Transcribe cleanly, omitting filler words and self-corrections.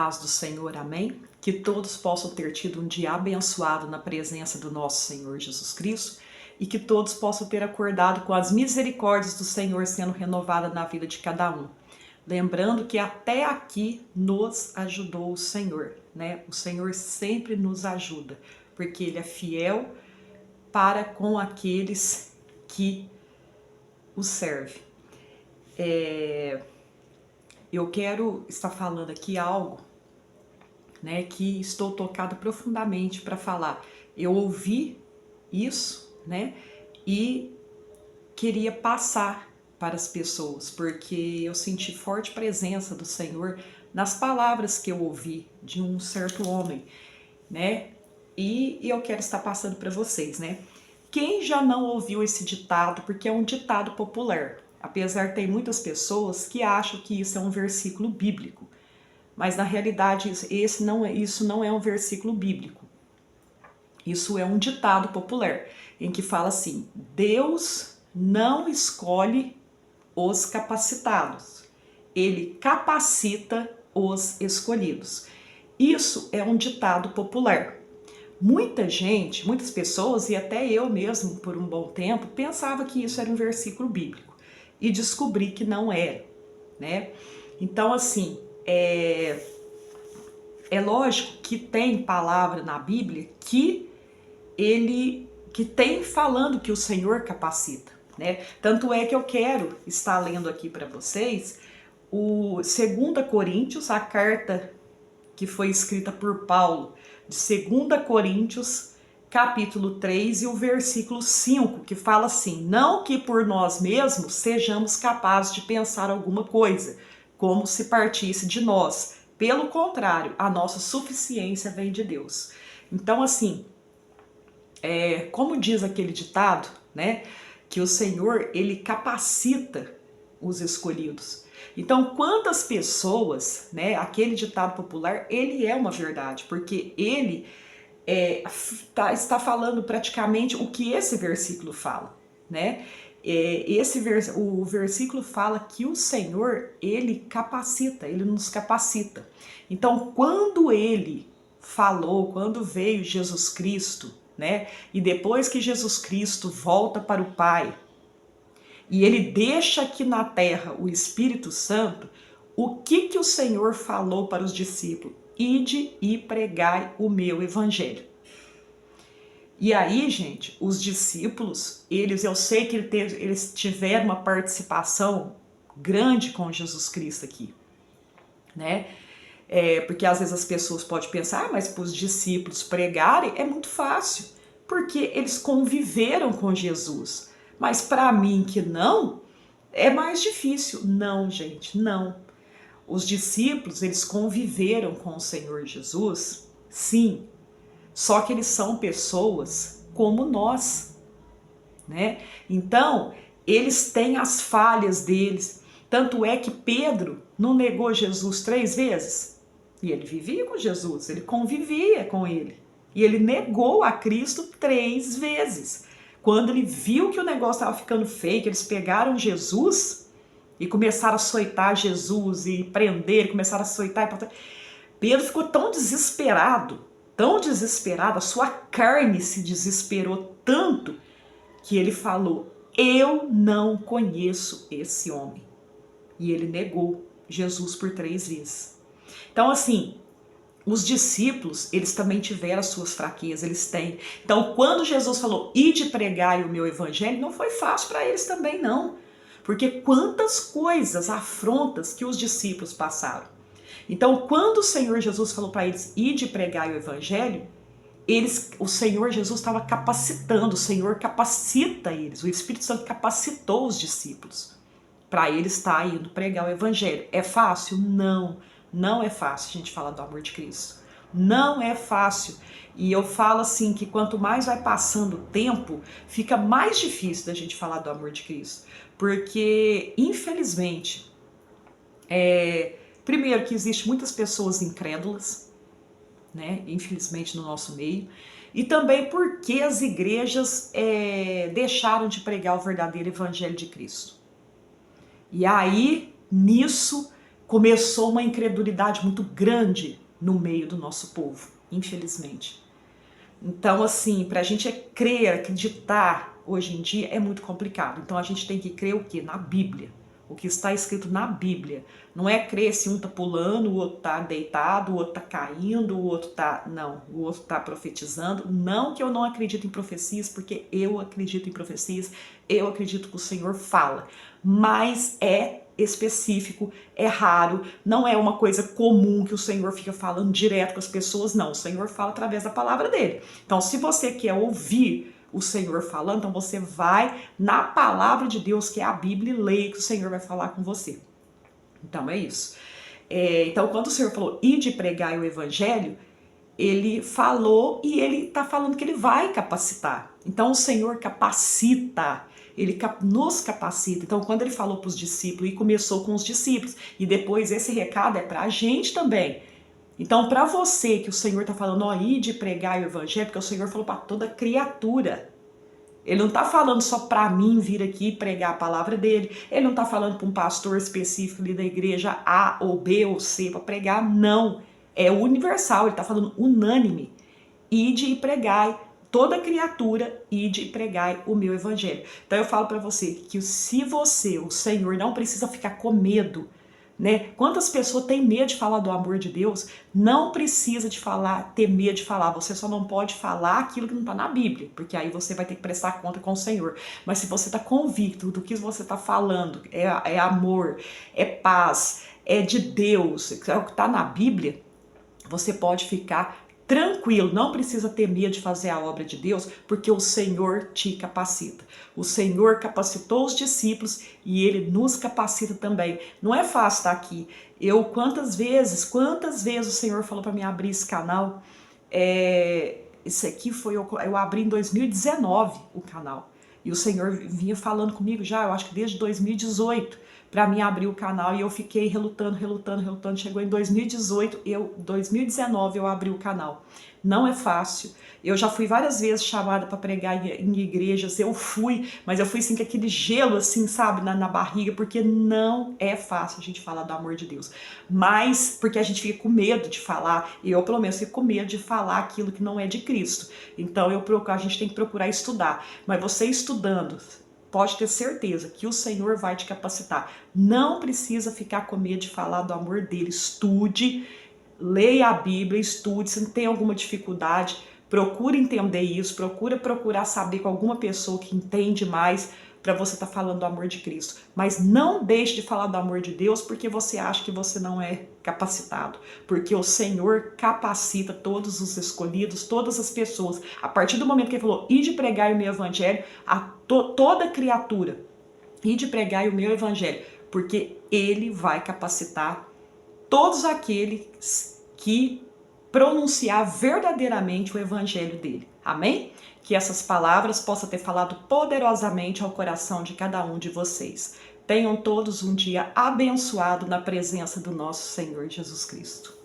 paz do Senhor, amém? Que todos possam ter tido um dia abençoado na presença do nosso Senhor Jesus Cristo e que todos possam ter acordado com as misericórdias do Senhor sendo renovadas na vida de cada um. Lembrando que até aqui nos ajudou o Senhor, né? O Senhor sempre nos ajuda, porque Ele é fiel para com aqueles que o servem. Eu quero estar falando aqui algo, né, que estou tocada profundamente para falar. Eu ouvi isso, né, e queria passar para as pessoas, porque eu senti forte presença do Senhor nas palavras que eu ouvi de um certo homem, né, e eu quero estar passando para vocês, né. Quem já não ouviu esse ditado, porque é um ditado popular, apesar de ter muitas pessoas que acham que isso é um versículo bíblico, mas na realidade isso não é um versículo bíblico. Isso é um ditado popular, em que fala assim: Deus não escolhe os capacitados, Ele capacita os escolhidos. Isso é um ditado popular. Muita gente, muitas pessoas, e até eu mesmo por um bom tempo, pensava que isso era um versículo bíblico e descobri que não era, né? Então, assim, é lógico que tem palavra na Bíblia que tem falando que o Senhor capacita, né? Tanto é que eu quero estar lendo aqui para vocês o 2 Coríntios, a carta que foi escrita por Paulo, de 2 Coríntios, capítulo 3 e o versículo 5, que fala assim: não que por nós mesmos sejamos capazes de pensar alguma coisa, como se partisse de nós. Pelo contrário, a nossa suficiência vem de Deus. Então, assim, como diz aquele ditado, né, que o Senhor, Ele capacita os escolhidos. Então, quantas pessoas, né, aquele ditado popular, ele é uma verdade, porque ele está falando praticamente o que esse versículo fala, né? O versículo fala que o Senhor, Ele capacita, Ele nos capacita. Então, quando Ele falou, quando veio Jesus Cristo, né? E depois que Jesus Cristo volta para o Pai, e Ele deixa aqui na terra o Espírito Santo, o que o Senhor falou para os discípulos? Ide e pregai o meu evangelho. E aí, gente, os discípulos, eu sei que eles tiveram uma participação grande com Jesus Cristo aqui, né? Porque às vezes as pessoas podem pensar, mas para os discípulos pregarem é muito fácil, porque eles conviveram com Jesus. Mas para mim que não, é mais difícil. Não, gente, não. Os discípulos, eles conviveram com o Senhor Jesus, sim, só que eles são pessoas como nós, né? Então, eles têm as falhas deles. Tanto é que Pedro não negou Jesus 3 vezes. E ele vivia com Jesus, ele convivia com ele. E ele negou a Cristo 3 vezes. Quando ele viu que o negócio estava ficando feio, que eles pegaram Jesus e começaram a açoitar Jesus e prender, começaram a açoitar. Pedro ficou tão desesperado, a sua carne se desesperou tanto que ele falou: eu não conheço esse homem. E ele negou Jesus por 3 vezes. Então, assim, os discípulos, eles também tiveram as suas fraquezas, eles têm. Então, quando Jesus falou, ide pregai o meu evangelho, não foi fácil para eles também, não. Porque quantas coisas, afrontas que os discípulos passaram. Então, quando o Senhor Jesus falou para eles, ide pregai o evangelho, o Senhor Jesus estava capacitando, o Senhor capacita eles, o Espírito Santo capacitou os discípulos para eles estar indo pregar o evangelho. É fácil? Não. Não é fácil a gente falar do amor de Cristo. Não é fácil. E eu falo assim que quanto mais vai passando o tempo, fica mais difícil da gente falar do amor de Cristo. Porque, infelizmente, primeiro que existe muitas pessoas incrédulas, né? Infelizmente no nosso meio. E também porque as igrejas deixaram de pregar o verdadeiro evangelho de Cristo. E aí, nisso, começou uma incredulidade muito grande no meio do nosso povo, infelizmente. Então, assim, para a gente crer, acreditar hoje em dia é muito complicado. Então a gente tem que crer o quê? Na Bíblia. O que está escrito na Bíblia. Não é crer se um tá pulando, o outro tá deitado, o outro tá caindo, o outro tá... Não, o outro tá profetizando. Não que eu não acredito em profecias, porque eu acredito em profecias, eu acredito que o Senhor fala. Mas é específico, é raro, não é uma coisa comum que o Senhor fica falando direto com as pessoas, não. O Senhor fala através da palavra dele. Então, se você quer ouvir o Senhor falando, então você vai na palavra de Deus, que é a Bíblia, e leia que o Senhor vai falar com você. Então, é isso. Então, quando o Senhor falou, ide pregar o evangelho, ele falou e ele está falando que ele vai capacitar. Então, o Senhor capacita. Ele nos capacita. Então, quando ele falou para os discípulos, e começou com os discípulos, e depois esse recado é para a gente também. Então, para você que o Senhor está falando, ó, ide pregar o evangelho, porque o Senhor falou para toda criatura. Ele não está falando só para mim vir aqui pregar a palavra dele. Ele não está falando para um pastor específico ali da igreja A ou B ou C para pregar, não. É universal, ele está falando unânime. Ide e pregai. Toda criatura, ide e pregai o meu evangelho. Então eu falo para você que se você, o Senhor, não precisa ficar com medo, né? Quantas pessoas têm medo de falar do amor de Deus? Não precisa de falar, ter medo de falar. Você só não pode falar aquilo que não está na Bíblia, porque aí você vai ter que prestar conta com o Senhor. Mas se você está convicto do que você está falando, é amor, é paz, é de Deus, é o que está na Bíblia, você pode ficar tranquilo, não precisa ter medo de fazer a obra de Deus, porque o Senhor te capacita. O Senhor capacitou os discípulos e Ele nos capacita também. Não é fácil estar aqui. Quantas vezes o Senhor falou para mim abrir esse canal? Esse aqui eu abri em 2019 o canal. E o Senhor vinha falando comigo já, eu acho que desde 2018, para mim abrir o canal, e eu fiquei relutando. Chegou em 2018, 2019 eu abri o canal. Não é fácil. Eu já fui várias vezes chamada para pregar em igrejas, mas eu fui assim com aquele gelo assim, sabe, na barriga, porque não é fácil a gente falar do amor de Deus. Mas porque a gente fica com medo de falar, e eu pelo menos fico com medo de falar aquilo que não é de Cristo. Então a gente tem que procurar estudar. Mas você estudando, pode ter certeza que o Senhor vai te capacitar. Não precisa ficar com medo de falar do amor dele. Estude, leia a Bíblia, estude. Se tem alguma dificuldade, procure entender isso, procurar saber com alguma pessoa que entende mais, para você estar falando do amor de Cristo. Mas não deixe de falar do amor de Deus porque você acha que você não é capacitado. Porque o Senhor capacita todos os escolhidos, todas as pessoas. A partir do momento que ele falou, ide pregar o meu evangelho a toda criatura. Ide pregar o meu evangelho. Porque ele vai capacitar todos aqueles que pronunciar verdadeiramente o evangelho dele. Amém? Que essas palavras possam ter falado poderosamente ao coração de cada um de vocês. Tenham todos um dia abençoado na presença do nosso Senhor Jesus Cristo.